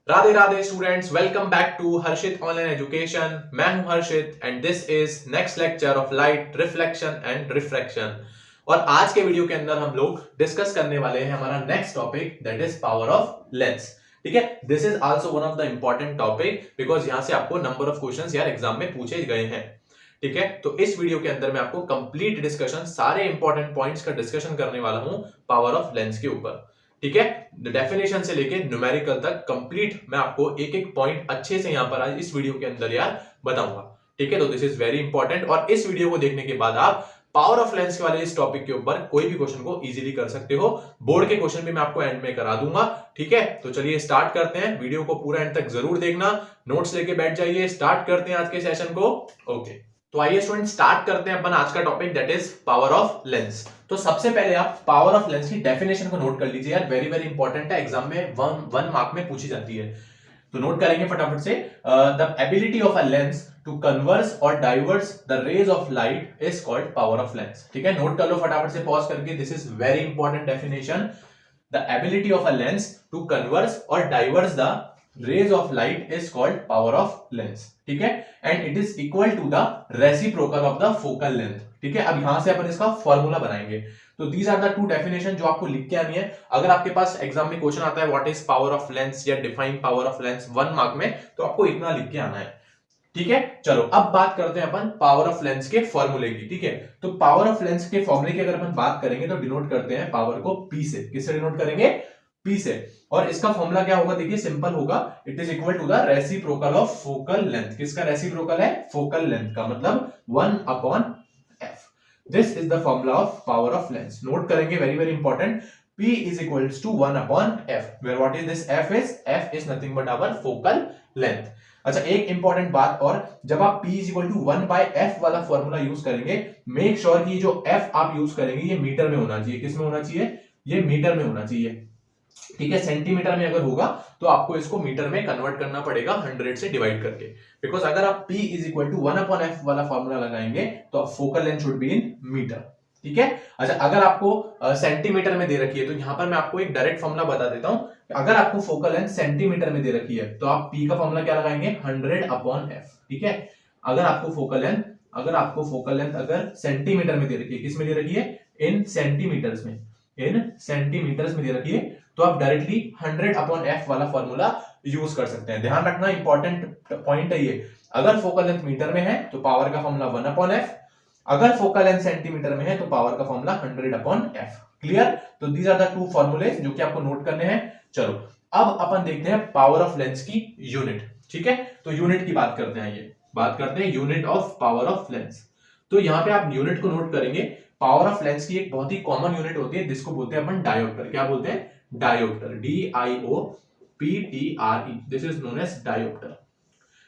Radhe Radhe students, welcome back to Harshit online education. मैं हूं Harshit and this is next lecture of light reflection and refraction. और आज के video के अंदर हम लोग डिस्कस करने वाले हैं हमारा next topic, that is power of lens. ठीक है, this is also one of the important topic because यहां से आपको नंबर ऑफ क्वेश्चंस यार एग्जाम में पूछे गए हैं। ठीक है, तो इस वीडियो के अंदर मैं आपको कंप्लीट डिस्कशन, सारे इंपॉर्टेंट पॉइंट्स का डिस्कशन करने वाला हूं पावर ऑफ लेंस के ऊपर। ठीक है, डेफिनेशन से लेके न्यूमेरिकल तक कंप्लीट मैं आपको एक एक पॉइंट अच्छे से यहां पर आज इस वीडियो के अंदर यार बताऊंगा। ठीक है, तो दिस इज वेरी इंपॉर्टेंट और इस वीडियो को देखने के बाद आप पावर ऑफ लेंस वाले इस टॉपिक के ऊपर कोई भी क्वेश्चन को इजीली कर सकते हो। बोर्ड के क्वेश्चन भी मैं आपको एंड में करा दूंगा। ठीक है, तो चलिए स्टार्ट करते हैं। वीडियो को पूरा एंड तक जरूर देखना, नोट्स लेके बैठ जाइए। स्टार्ट करते हैं आज के सेशन को। ओके, तो आइए स्टूडेंट स्टार्ट करते हैं अपन आज का topic, that is power of lens. तो सबसे पहले आप पावर ऑफ लेंस की डेफिनेशन को नोट कर लीजिए यार, वेरी वेरी इंपॉर्टेंट है, एग्जाम में वन मार्क में पूछी जाती है। तो नोट करेंगे फटाफट से। The ability of a lens to converge और diverge the rays of light is called power of lens. ठीक है, नोट कर लो फटाफट से पॉज करके, this is very important definition. The ability of a lens to converge और diverge the rays of light is called power of lens। ठीक है, and it is equal to the reciprocal of the focal length। ठीक है, अब यहां से अपन इसका formula बनाएंगे। तो these are the two definition जो आपको लिख के आनी है। अगर आपके पास एग्जाम में क्वेश्चन आता है what is power of lens या define power of lens 1 mark में, तो आपको इतना लिख के आना है। ठीक है, चलो अब बात करते हैं अपन पावर ऑफ लेंस के फॉर्मूले की। ठीक है, तो पावर ऑफ लेंस के फॉर्मूले की अगर अपन बात करेंगे तो डिनोट करते हैं पावर को P से। किससे डिनोट करेंगे? P से। और इसका फॉर्मूला क्या होगा? देखिए सिंपल होगा, it is equal to the reciprocal of focal length. किसका रेसिप्रोकल है? फोकल लेंथ का, मतलब 1 upon f। This is the formula of power of lens. Note करेंगे, very very important. P is equals to 1 upon f, where what is this f is? f is nothing but our focal length। अच्छा, एक important बात और, जब आप P is equal to 1 by f वाला formula use करेंगे, make sure कि जो f आप यूज करेंगे ये मीटर में होना चाहिए। किस में होना चाहिए? ये मीटर में होना चाहिए। ठीक है, सेंटीमीटर में अगर होगा तो आपको इसको मीटर में कन्वर्ट करना पड़ेगा 100 से डिवाइड करके, बिकॉज अगर आप P is equal to 1 upon f वाला फॉर्मूला लगाएंगे तो focal length should be in metre. ठीक है, अच्छा अगर आपको सेंटीमीटर में दे रखी है तो यहां पर मैं आपको एक डायरेक्ट फॉर्मूला बता देता हूं। अगर आपको फोकल लेंथ सेंटीमीटर में दे रखी है तो आप P का फॉर्मूला क्या लगाएंगे? 100 अपॉन f। ठीक है, अगर आपको फोकल लेंथ अगर सेंटीमीटर में दे रखी है, किस में दे रखी है? इन सेंटीमीटर्स में, दे रखी है, तो आप डायरेक्टली 100 अपॉन f वाला फॉर्मूला यूज कर सकते हैं। ध्यान रखना, इंपॉर्टेंट पॉइंट है ये। अगर फोकल लेंथ मीटर में है तो पावर का फॉर्मूला 1 अपॉन f, अगर फोकल लेंथ सेंटीमीटर में है तो पावर का फॉर्मूला 100 अपॉन f। क्लियर? तो दीज आर द टू फॉर्मूले जो कि आपको नोट करने हैं। चलो अब अपन देखते हैं पावर ऑफ लेंस की यूनिट। ठीक है, तो यूनिट की बात करते हैं, ये बात करते हैं unit of power of lens. तो यहां पे आप यूनिट को नोट करेंगे। पावर ऑफ लेंस की एक बहुत ही कॉमन यूनिट होती है जिसको बोलते हैं अपन डायोप्टर। क्या बोलते हैं? Dioptre, DIOPTRE, this is known as dioptre.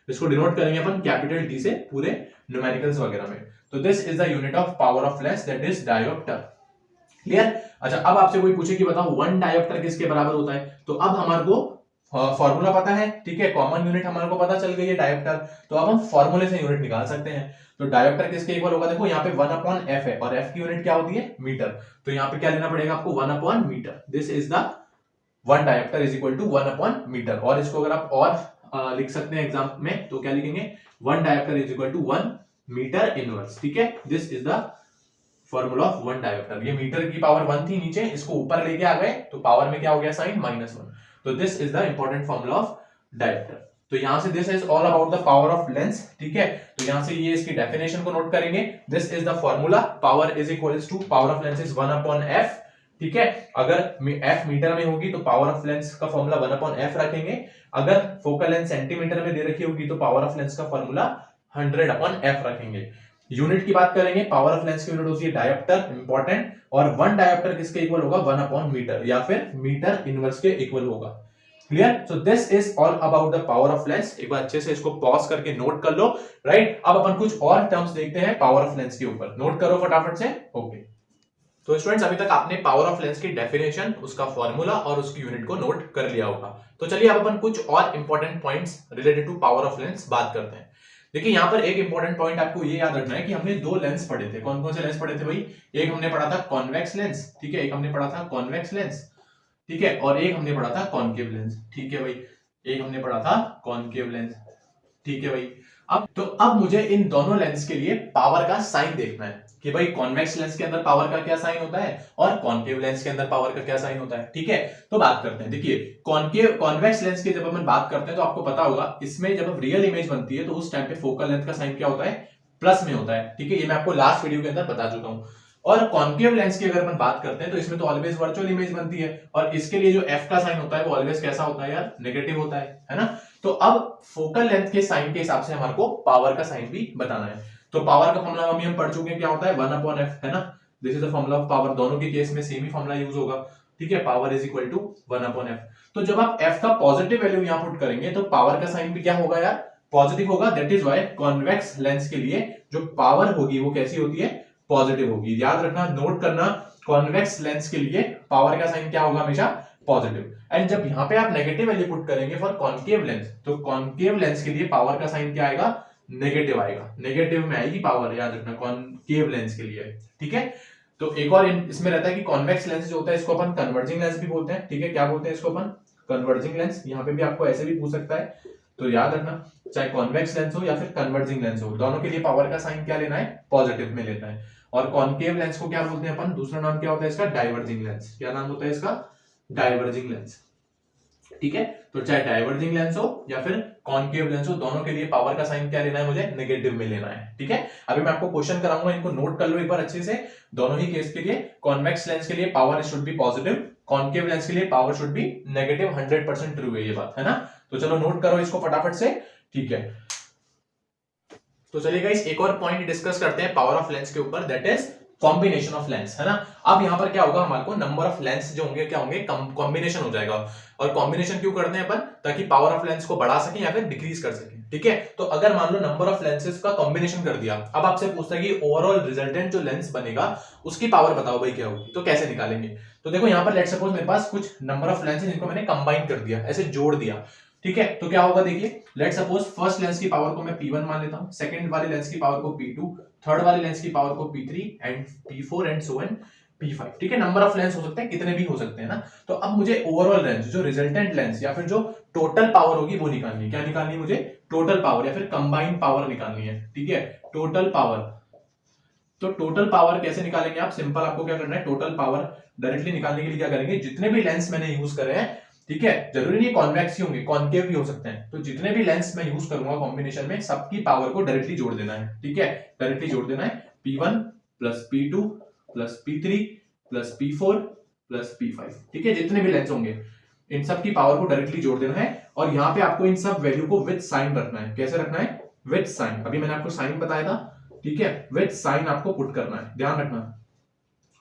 इसको डिनोट करेंगे अपन कैपिटल D से पूरे न्यूमेरिकल्स वगैरह में। तो this is the unit of power of lens, that is dioptre. Clear? अच्छा, अब आपसे कोई पूछे कि बताओ 1 डायोप्टर किसके बराबर होता है, तो अब हमारे को फॉर्मूला पता है। ठीक है, कॉमन यूनिट हमारे को पता चल गई है डायोप्टर, तो अब हम फॉर्मूले से यूनिट निकाल सकते हैं। तो डायोप्टर किसके इक्वल होगा? देखो यहाँ पे 1 अपॉन f है और f की यूनिट क्या होती है? मीटर। तो यहाँ पे क्या लेना पड़ेगा आपको? 1 upon metre. This is the 1 dioptre is equal to 1 upon metre. और इसको अगर आप और लिख सकते हैं एग्जाम में तो क्या लिखेंगे? 1 dioptre is equal to 1 metre inverse. ठीक है, this is the formula of 1 dioptre. ये मीटर की पावर 1 थी नीचे, इसको ऊपर लेके आ गए तो पावर में क्या हो गया? साइन -1। तो this is the important formula of dioptre. तो यहां से this is all about the power of lens. ठीक है, तो यहां से ये इसकी डेफिनेशन को नोट करेंगे। This is the formula, power is equals to, power of lens is 1 upon f। ठीक है, अगर f मीटर में होगी तो पावर ऑफ लेंस का फॉर्मूला 1 अपॉन f रखेंगे। अगर फोकल लेंथ सेंटीमीटर में दे रखी होगी तो पावर ऑफ लेंस का फॉर्मूला 100 अपॉन f रखेंगे। यूनिट की बात करेंगे, पावर ऑफ लेंस की यूनिट होती है डायोप्टर, इंपॉर्टेंट। और 1 डायोप्टर किसके इक्वल होगा? 1 अपॉन मीटर, या फिर मीटर इनवर्स के इक्वल होगा। Clear? So this is all about the power of lens. एक बार अच्छे से इसको पॉज करके नोट कर लो। राइट, अब अपन कुछ और टर्म्स देखते हैं पावर ऑफ लेंस के ऊपर। नोट करो फटाफट से। ओके, तो स्टूडेंट्स अभी तक आपने पावर ऑफ लेंस की डेफिनेशन, उसका फॉर्मूला और उसकी यूनिट को नोट कर लिया होगा। तो चलिए अब अपन कुछ और important points related to power of lens बात करते हैं। देखिए यहाँ पर एक इंपॉर्टेंट पॉइंट आपको ये याद रखना है कि हमने 2 लेंस पढ़े थे। कौन कौन से लेंस पढ़े थे भाई? एक हमने पढ़ा था कॉन्वेक्स लेंस। ठीक है, एक हमने पढ़ा था कॉन्वेक्स लेंस। ठीक है, और एक हमने पढ़ा था कॉनकेव लेंस। ठीक है भाई, एक हमने पढ़ा था कॉनकेव लेंस। ठीक है भाई। अब मुझे इन दोनों लेंस के लिए पावर का साइन देखना है कि भाई कॉन्वेक्स लेंस के अंदर पावर का क्या साइन होता है और कॉनकेव लेंस के अंदर पावर का क्या साइन होता है। ठीक है, तो बात करते हैं। देखिए कॉन्वेक्स लेंस की जब हम बात करते हैं तो आपको पता होगा इसमें जब रियल इमेज बनती है तो उस टाइम पे फोकल लेंथ का साइन क्या होता है, प्लस में होता है। ठीक है, ये मैं आपको लास्ट वीडियो के अंदर बता चुका हूं। और कॉनकेव लेंस की अगर हम बात करते हैं तो इसमें तो ऑलवेज वर्चुअल इमेज बनती है और इसके लिए जो एफ का साइन होता है वो ऑलवेज कैसा होता है यार, नेगेटिव होता है ना। तो अब फोकल लेंथ के साइन के हिसाब से हमारे को पावर का साइन भी बताना है। तो पावर का फॉर्मूला हम पढ़ चुके हैं, क्या होता है 1/f, है ना। This is the formula of power, दोनों के केस में सेम ही फॉर्मूला यूज होगा। ठीक है, power is equal to 1/f। तो जब आप f का पॉजिटिव वैल्यू यहां पुट करेंगे तो पावर का साइन भी क्या होगा यार, पॉजिटिव होगा। That is why convex lens के लिए जो पावर होगी वो कैसी होती है, पॉजिटिव होगी। याद रखना, नोट करना, कॉन्वेक्स लेंस के लिए पावर का साइन क्या होगा, हमेशा पॉजिटिव। एंड जब यहां पे आप नेगेटिव वैल्यू पुट करेंगे फॉर कॉनकेव लेंस, तो कॉनकेव लेंस के लिए पावर का साइन क्या आएगा, नेगेटिव आएगा। नेगेटिव में आएगी पावर, याद रखना, कॉनकेव लेंस के लिए। ठीक है, तो एक और इसमें रहता है कि कॉन्वेक्स लेंस जो होता है इसको अपन कन्वर्जिंग लेंस भी बोलते हैं। ठीक है, क्या बोलते हैं इसको अपन, कन्वर्जिंग लेंस। यहाँ पे भी आपको ऐसे भी पूछ सकता है, तो याद रखना चाहे कॉन्वेक्स लेंस हो या फिर कन्वर्जिंग लेंस हो, दोनों के लिए पावर का साइन क्या लेना है, पॉजिटिव में लेना है। और कॉनकेव लेंस को क्या बोलते हैं अपन, दूसरा नाम क्या होता है इसका, डाइवर्जिंग लेंस। क्या नाम होता है इसका, डाइवर्जिंग लेंस। ठीक है, तो चाहे डाइवर्जिंग लेंस हो या फिर कॉनकेव लेंस हो, दोनों के लिए पावर का साइन क्या लेना है, मुझे नेगेटिव में लेना है। ठीक है, अभी मैं आपको क्वेश्चन कराऊंगा, इनको नोट कर लो एक बार अच्छे से। दोनों ही केस के लिए कॉन्वेक्स लेंस के लिए power should be positive, concave lens के लिए power should be negative. 100% true है ये बात, है ना। तो चलो नोट करो इसको फटाफट से। ठीक है, तो चलिए गाइस एक और पॉइंट डिस्कस करते हैं पावर ऑफ लेंस के ऊपर, that is combination of lens, है ना। अब यहां पर क्या होगा, हमारे को नंबर ऑफ लेंस जो होंगे क्या होंगे, कॉम्बिनेशन हो जाएगा। और कॉम्बिनेशन क्यों करते हैं अपन, ताकि पावर ऑफ लेंस को बढ़ा सके या फिर डिक्रीज कर सके। ठीक है, तो अगर मान लो नंबर ऑफ लेंसेज का कॉम्बिनेशन कर दिया, अब आपसे पूछता है कि ओवरऑल रिजल्टेंट जो लेंस बनेगा उसकी पावर बताओ भाई क्या होगी, तो कैसे निकालेंगे। तो देखो यहां पर लेट सपोज मेरे पास कुछ नंबर ऑफ लेंसेज जिनको मैंने कंबाइन कर दिया, ऐसे जोड़ दिया। ठीक है, तो क्या होगा, देखिए लेट सपोज फर्स्ट लेंस की पावर को मैं P1 मान लेता हूं, सेकंड वाले लेंस की पावर को P2, थर्ड वाले लेंस की पावर को P3 and P4 and so on P5। ठीक है, नंबर ऑफ लेंस हो सकते हैं, कितने भी हो सकते हैं ना। तो अब मुझे ओवरऑल लेंस, जो रिजल्टेंट लेंस या फिर जो टोटल पावर होगी वो निकालनी है। क्या निकालनी है मुझे, टोटल पावर या फिर कंबाइंड पावर निकालनी है। ठीक है, टोटल पावर। तो टोटल पावर कैसे निकालेंगे आप, सिंपल, आपको क्या करना है, टोटल पावर डायरेक्टली निकालने के लिए क्या करेंगे, जितने भी लेंस मैंने यूज करे हैं, ठीक है, जरूरी नहीं कॉन्वेक्स ही होंगे, कॉनकेव भी हो सकते हैं, तो जितने भी लेंस मैं यूज करूंगा कॉम्बिनेशन में, सबकी पावर को डायरेक्टली जोड़ देना है। ठीक है, डायरेक्टली जोड़ देना है, P1 plus P2 plus P3 plus P4 plus P5। ठीक है, जितने भी लेंस होंगे इन सब की पावर को डायरेक्टली जोड़ देना है। और यहाँ पे आपको इन सब वैल्यू को विद साइन रखना है। कैसे रखना है, विद साइन। अभी मैंने आपको साइन बताया था, ठीक है, विद साइन आपको पुट करना है, ध्यान रखना।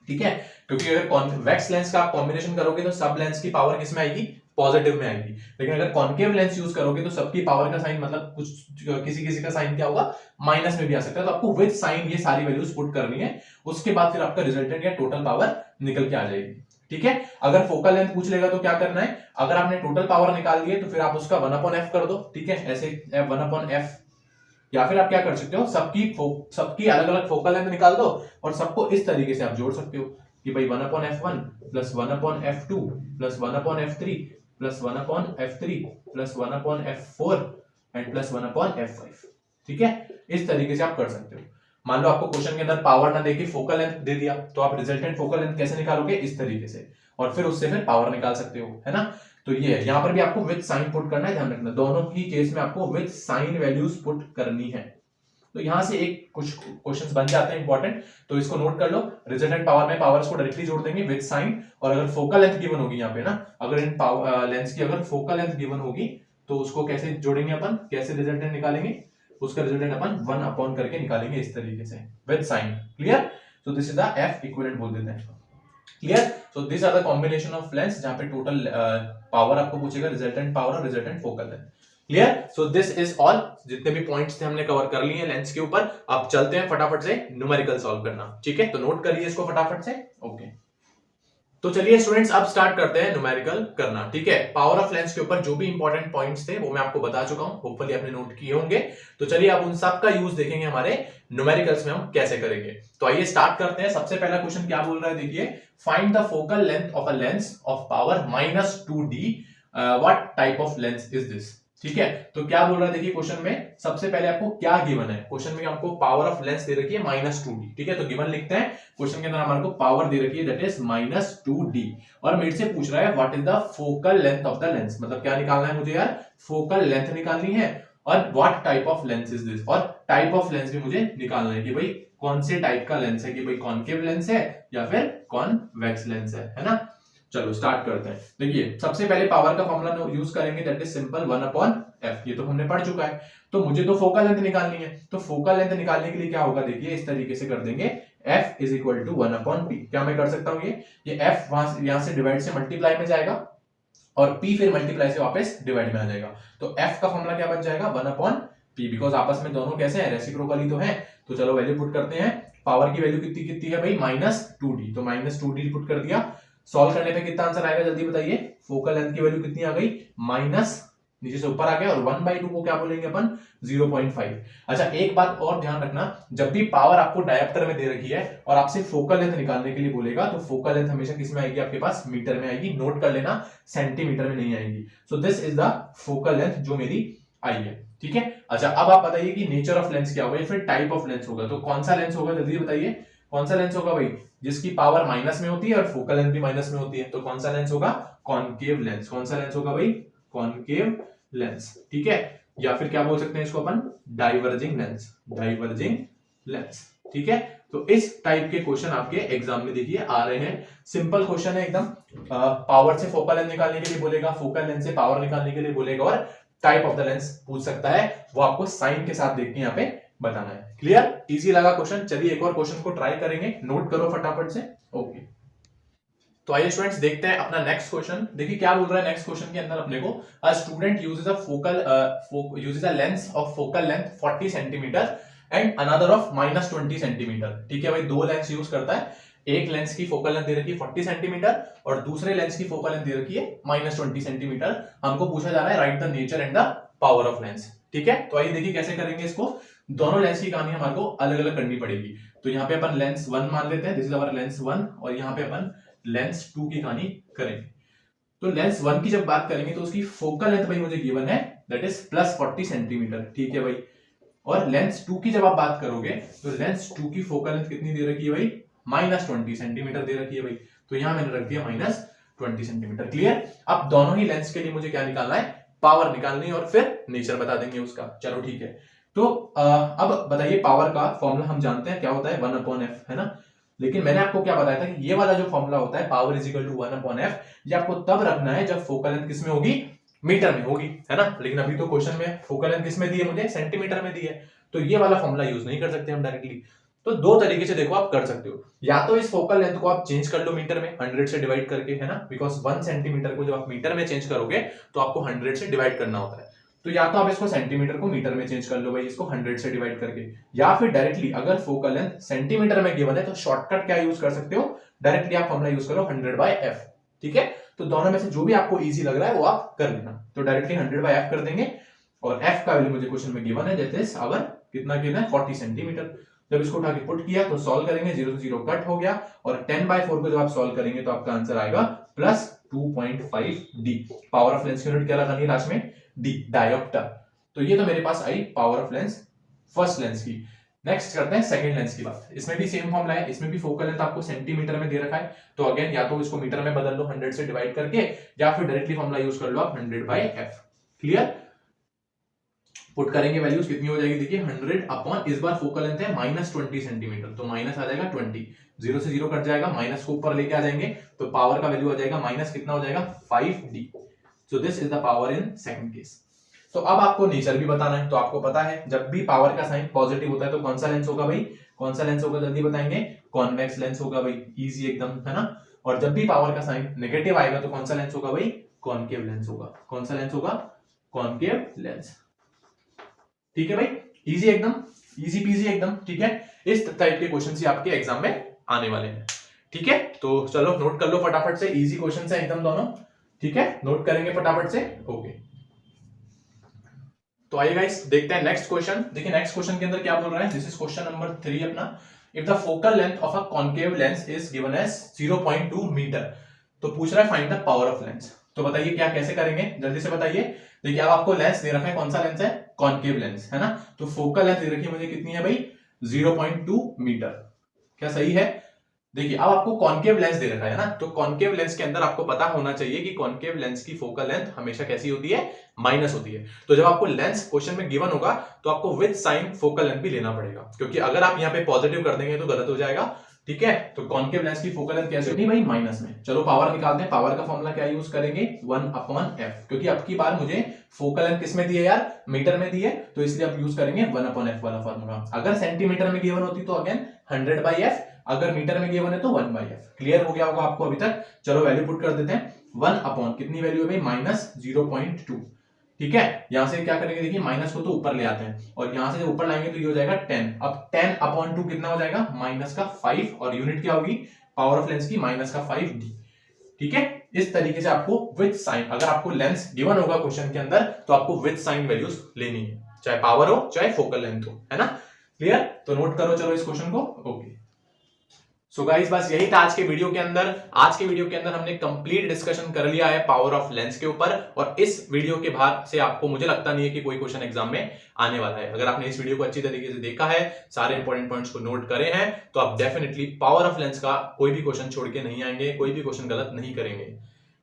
ठीक है, क्योंकि अगर कॉन्वेक्स लेंस का आप कॉम्बिनेशन करोगे तो सब लेंस की पावर किस में आएगी, पॉजिटिव में आएगी। लेकिन अगर कॉनकेव लेंस यूज करोगे तो सबकी पावर का साइन मतलब कुछ किसी किसी का साइन क्या होगा, माइनस में भी आ सकता है। तो आपको विद साइन ये सारी वैल्यूज पुट करनी है, उसके बाद फिर आपका रिजल्टेंट या टोटल पावर निकल के आ जाएगी। ठीक है, अगर फोकल लेंथ पूछ लेगा तो क्या करना है, अगर आपने टोटल पावर निकाल दी है तो फिर आप उसका 1/f कर दो। ठीक है, ऐसे 1/f, या फिर आप क्या कर सकते हो, सबकी अलग अलग फोकल लेंथ निकाल दो और सबको इस तरीके से आप जोड़ सकते हो कि भाई 1/f1 plus 1/f2 plus 1/f3 plus 1/f3 plus 1/f4 and plus 1/f5। ठीक है, इस तरीके से आप कर सकते हो। मान लो आपको क्वेश्चन के अंदर पावर ना देके फोकल लेंथ दे दिया, तो आप रिजल्टेंट फोकल लेंथ कैसे निकालोगे, इस तरीके से, और फिर उससे फिर पावर निकाल सकते हो, है ना। तो ये है, यहां पर भी आपको विद साइन पुट करना है, ध्यान रखना, दोनों ही केस में आपको विद साइन वैल्यूज पुट करनी है। तो यहां से एक कुछ क्वेश्चंस बन जाते हैं इंपॉर्टेंट, तो इसको नोट कर लो। रिजल्टेंट पावर में पावर्स को डायरेक्टली जोड़ देंगे विद साइन, और अगर फोकल लेंथ गिवन होगी यहाँ पे ना, अगर इन लेंस की अगर फोकल लेंथ गिवन होगी तो उसको कैसे जोड़ेंगे अपन, कैसे रिजल्टेंट निकालेंगे, उसका रिजल्टेंट अपन 1 करके निकालेंगे इस तरीके से, with sign. Clear, so this is the F equivalent बोल देते हैं। Clear, so this are the combination of lens, जहां पे टोटल पावर आपको पूछेगा, रिजल्टेंट पावर और resultant focal length. Clear, so this is all, जितने भी पॉइंट्स थे हमने कवर कर लिए हैं लेंस के ऊपर। अब चलते हैं फटाफट से न्यूमेरिकल सॉल्व करना। ठीक है, तो नोट करिए इसको फटाफट से। ओके, तो चलिए स्टूडेंट्स अब स्टार्ट करते हैं न्यूमेरिकल करना। ठीक है, पावर ऑफ लेंस के ऊपर जो भी इंपॉर्टेंट पॉइंट्स थे वो मैं आपको बता चुका हूं, होपफुली आपने नोट किए होंगे। तो चलिए अब उन सब का यूज देखेंगे हमारे न्यूमेरिकल्स में हम कैसे करेंगे। तो आइए स्टार्ट करते हैं। सबसे पहला क्वेश्चन क्या बोल रहा है, देखिए, find the focal length of a lens of power -2D what type of lens is this. ठीक है, तो क्या बोल रहा है देखिए क्वेश्चन में, सबसे पहले आपको क्या गिवन है, क्वेश्चन में आपको पावर ऑफ लेंस दे रखी है -2d। ठीक है, तो गिवन लिखते हैं, क्वेश्चन के अंदर हमारे को पावर दे रखी है दैट इज -2d, और मेरे से पूछ रहा है what is the focal length of the lens, मतलब क्या निकालना है मुझे यार, फोकल लेंथ निकालनी है, और what type of lens is this, और टाइप ऑफ लेंस भी मुझे निकालना है कि भाई कौन से टाइप का लेंस है, कि भाई कॉनकेव लेंस है या फिर कॉन्वेक्स लेंस है ना। चलो स्टार्ट करते हैं। देखिए सबसे पहले पावर का फॉर्मूला यूज करेंगे दैट इज सिंपल 1/f, ये तो हमने पढ़ चुका है। तो मुझे तो फोकल लेंथ निकालनी है, तो फोकल लेंथ निकालने के लिए क्या होगा, देखिए इस तरीके से कर देंगे, f is equal to 1/p। क्या मैं कर सकता हूं, ये f वहां यहां से डिवाइड से मल्टीप्लाई में जाएगा और p फिर मल्टीप्लाई से वापस डिवाइड में आ जाएगा, तो f का फॉर्मूला क्या बन जाएगा 1/p, बिकॉज आपस में दोनों कैसे हैं, रेसिप्रोकली तो है। तो चलो वैल्यू पुट करते हैं, पावर की वैल्यू कितनी कितनी है भाई -2d, तो -2d पुट कर दिया। सॉल्व करने पे कितना आंसर आएगा जल्दी बताइए, फोकल लेंथ की वैल्यू कितनी आ गई, माइनस नीचे से ऊपर आ गया, और 1/2 को क्या बोलेंगे अपन 0.5। अच्छा एक बात और ध्यान रखना, जब भी पावर आपको डायोप्टर में दे रखी है और आपसे फोकल लेंथ निकालने के लिए बोलेगा, तो फोकल लेंथ हमेशा किस में आएगी, आपके पास मीटर में आएगी, नोट कर लेना, सेंटीमीटर में नहीं आएगी। सो this is the focal length जो मेरी आई है। ठीक है, अच्छा अब आप बताइए कि नेचर ऑफ लेंस क्या होगा या फिर टाइप ऑफ लेंस होगा, तो कौन सा लेंस होगा जल्दी बताइए, कौन सा लेंस होगा भाई, जिसकी पावर माइनस में होती है और फोकल लेंथ भी माइनस में होती है, तो कौन सा लेंस होगा, कॉनकेव लेंस। कौन सा लेंस होगा भाई, कॉनकेव लेंस। ठीक है, या फिर क्या बोल सकते हैं इसको अपन, डाइवर्जिंग लेंस, डाइवर्जिंग लेंस। ठीक है, तो इस टाइप के क्वेश्चन आपके एग्जाम में देखिए आ रहे हैं, सिंपल क्वेश्चन है एकदम, पावर से फोकल लेंथ निकालने के लिए बोलेगा, फोकल लेंथ से पावर निकालने के लिए बोलेगा, और टाइप ऑफ द लेंस पूछ सकता है, वो आपको साइन के साथ देख के यहाँ पे बताना है। क्लियर, इजी लगा क्वेश्चन। चलिए एक और क्वेश्चन को ट्राई करेंगे, नोट करो फटाफट से। ओके, तो आइए स्टूडेंट्स देखते हैं अपना नेक्स्ट क्वेश्चन। देखिए क्या बोल रहा है नेक्स्ट क्वेश्चन के अंदर अपने को, a student uses a lens of focal length 40 centimetre and another of -20 centimetre. ठीक है भाई, दो लेंस यूज करता है, एक लेंस की फोकल लेंथ दे रखी है 40 सेंटीमीटर और दूसरे लेंस की फोकल लेंथ दे रखी है -20 सेंटीमीटर। हमको पूछा जा रहा है right the nature and the power of lens. ठीक है, तो आइए देखिए कैसे करेंगे इसको, दोनों लेंस की कहानी हमारे को अलग अलग करनी पड़ेगी। तो यहाँ पे अपन लेंस 1 मान लेते हैं, दिस इज अवर लेंस 1, और यहाँ पे अपन लेंस 2 की कहानी करेंगे। तो लेंस 1 की जब बात करेंगे तो उसकी फोकल लेंथ भाई मुझे गिवन है दैट इज +40 सेंटीमीटर। ठीक है भाई, और लेंस 2 की जब आप बात करोगे तो लेंस 2 की फोकल लेंथ कितनी दे रखी है भाई, -20 सेंटीमीटर दे रखी है भाई, तो यहां मैंने रख दिया -20 सेंटीमीटर। क्लियर, अब दोनों ही लेंस के लिए मुझे क्या निकालना है, पावर निकालनी है और फिर नेचर बता देंगे उसका। चलो ठीक है, तो अब बताइए पावर का फॉर्मूला हम जानते हैं क्या होता है 1/f, है ना। लेकिन मैंने आपको क्या बताया था कि ये वाला जो फॉर्मूला होता है power is equal to 1/f, ये आपको तब रखना है जब फोकल लेंथ किसमें होगी, मीटर में होगी, है ना। लेकिन अभी तो क्वेश्चन में फोकल लेंथ किसमें दी है मुझे, सेंटीमीटर में दी है, तो ये वाला फॉर्मूला यूज नहीं कर सकते हम डायरेक्टली। तो दो तरीके से देखो आप कर सकते हो, या तो इस फोकल लेंथ को आप चेंज कर लो मीटर में 100 से डिवाइड करके, है ना, बिकॉज 1 सेंटीमीटर को जब आप मीटर में चेंज करोगे तो आपको 100 से डिवाइड करना होता है। तो या तो आप इसको सेंटीमीटर को मीटर में चेंज कर लो भाई, इसको 100 से डिवाइड करके, या फिर डायरेक्टली अगर फोकल लेंथ सेंटीमीटर में गिवन है तो शॉर्टकट क्या यूज कर सकते हो, डायरेक्टली आप फॉर्मूला यूज करो 100/f। ठीक है, तो दोनों में से जो भी आपको इजी लग रहा है वो आप कर लेना। तो डायरेक्टली 100/f कर देंगे, और f का वैल्यू मुझे क्वेश्चन में गिवन है दैट इज आवर कितना गिवन है 40 सेंटीमीटर। जब इसको उठा के पुट किया तो सॉल्व करेंगे, 0 से 0 कट हो गया, और 10/4 को जब आप सॉल्व करेंगे तो आपका आंसर आएगा +2.5d। पावर ऑफ लेंस की यूनिट क्या लगानी है लास्ट में, d, डायोप्टर। तो ये तो मेरे पास आई power of lens first lens की। नेक्स्ट करते हैं सेकंड लेंस की बात। इसमें भी सेम फॉर्मूला है, इसमें भी फोकल लेंथ आपको सेंटीमीटर में दे रखा है, तो अगेन या तो इसको मीटर में बदल लो 100 से डिवाइड करके, या फिर डायरेक्टली फॉर्मूला यूज कर लो आप 100/f। क्लियर, पुट करेंगे वैल्यूज कितनी हो जाएगी, देखिए 100 अपॉन, इस बार फोकल लेंथ है -20 सेंटीमीटर, तो माइनस आ जाएगा 20, 0 से 0 कट जाएगा, माइनस को ऊपर लेके आ जाएंगे तो पावर का वैल्यू आ जाएगा माइनस कितना हो जाएगा 5d। So this is the power in second case. तो अब आपको नेचर भी बताना है, तो आपको पता है जब भी पावर का साइन पॉजिटिव होता है तो कौन सा लेंस होगा भाई, कौन सा लेंस होगा जल्दी बताएंगे, कॉन्वेक्स लेंस होगा भाई, इजी एकदम, है ना। और जब भी पावर का साइन नेगेटिव आएगा तो कौन सा लेंस होगा भाई, कॉनकेव लेंस होगा। कौन सा लेंस होगा, कॉनकेव लेंस। ठीक है भाई, इजी एकदम, इजी पीजी एकदम। ठीक है, इस टाइप के क्वेश्चन ही आपके एग्जाम में आने वाले हैं। ठीक है, तो चलो नोट कर लो फटाफट से, इजी क्वेश्चन है एकदम दोनों। ठीक है, नोट करेंगे फटाफट से। ओके, तो आइए गाइस देखते हैं नेक्स्ट क्वेश्चन। देखिए नेक्स्ट क्वेश्चन के अंदर क्या बोल रहा है, दिस इज क्वेश्चन नंबर 3 अपना। If the focal length of a concave lens is given as 0.2 metre, तो पूछ रहा है find the power of lens. तो बताइए क्या कैसे करेंगे, जल्दी से बताइए। देखिए अब आपको लेंस दे रखा है, कौन सा लेंस है, कॉनकेव लेंस है ना। तो फोकल लेंथ दे रखी है मुझे कितनी है भाई, 0.2 मीटर। क्या सही है। देखिए अब आपको कॉनकेव लेंस दे रखा है ना, तो कॉनकेव लेंस के अंदर आपको पता होना चाहिए कि कॉनकेव लेंस की फोकल लेंथ हमेशा कैसी होती है, माइनस होती है। तो जब आपको लेंस क्वेश्चन में गिवन होगा तो आपको विद साइन फोकल लेंथ भी लेना पड़ेगा, क्योंकि अगर आप यहाँ पे पॉजिटिव कर देंगे तो गलत हो जाएगा। ठीक है, तो कॉनकेव लेंस की फोकल लेंथ कैसे होगी भाई, माइनस में। चलो पावर निकालते हैं, पावर का फॉर्मूला क्या यूज करेंगे, 1/f, क्योंकि अब की बार मुझे फोकल लेंथ किस में दी है यार, मीटर में दी है, तो इसलिए आप यूज करेंगे 1/f वाला फॉर्मूला। अगर सेंटीमीटर में गिवन होती तो अगेन 100/f, अगर मीटर में गिवन है तो 1/f। क्लियर हो गया होगा आपको अभी तक। चलो वैल्यू पुट कर देते हैं, 1 कितनी वैल्यू है भाई, -0.2। ठीक है, यहां से क्या करेंगे, देखिए माइनस को तो ऊपर ले आते हैं और यहां से जब ऊपर लाएंगे तो ये हो जाएगा 10। अब 10/2 कितना हो जाएगा, -5, और यूनिट क्या होगी, पावर ऑफ लेंस की -5d। ठीक है, इस तरीके से आपको विद साइन, अगर आपको लेंस गिवन होगा क्वेश्चन के अंदर तो आपको विद साइन वैल्यूज लेनी है, चाहे पावर हो चाहे फोकल लेंथ हो, है ना। क्लियर, तो नोट करो चलो इस क्वेश्चन को। ओके, सो गाइस बस यही था आज के वीडियो के अंदर। आज के वीडियो के अंदर हमने कंप्लीट डिस्कशन कर लिया है पावर ऑफ लेंस के ऊपर, और इस वीडियो के बाद से आपको मुझे लगता नहीं है कि कोई क्वेश्चन एग्जाम में आने वाला है। अगर आपने इस वीडियो को अच्छी तरीके से देखा है, सारे इंपॉर्टेंट पॉइंट्स को नोट करे हैं, तो आप डेफिनेटली पावर ऑफ लेंस का कोई भी क्वेश्चन छोड़ के नहीं आएंगे, कोई भी क्वेश्चन गलत नहीं करेंगे।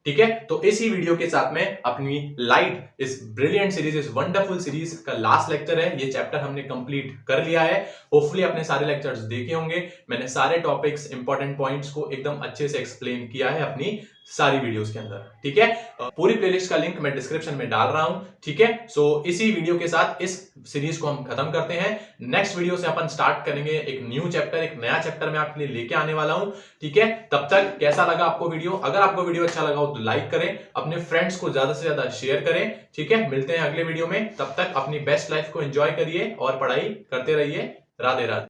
ठीक है, तो इसी वीडियो के साथ में अपनी लाइट, इस ब्रिलियंट सीरीज, इस वंडरफुल सीरीज का लास्ट लेक्चर है, ये चैप्टर हमने कंप्लीट कर लिया है। होपफुली आपने सारे लेक्चर्स देखे होंगे, मैंने सारे टॉपिक्स, इंपॉर्टेंट पॉइंट्स को एकदम अच्छे से एक्सप्लेन किया है अपनी सारी वीडियोस के अंदर। ठीक है, पूरी प्लेलिस्ट का लिंक मैं डिस्क्रिप्शन में डाल रहा हूं। ठीक है, सो इसी वीडियो के साथ इस सीरीज को हम खत्म करते हैं। नेक्स्ट वीडियो से अपन स्टार्ट करेंगे एक न्यू चैप्टर, एक नया चैप्टर मैं आपके लिए लेके आने वाला हूं। ठीक है, तब तक कैसा लगा आपको वीडियो, अगर आपको वीडियो अच्छा लगा हो तो लाइक करें, अपने फ्रेंड्स को ज्यादा से ज्यादा शेयर करें। ठीक है, मिलते हैं अगले वीडियो में, तब तक अपनी बेस्ट लाइफ को एंजॉय करिए और पढ़ाई करते रहिए। राधे राधे।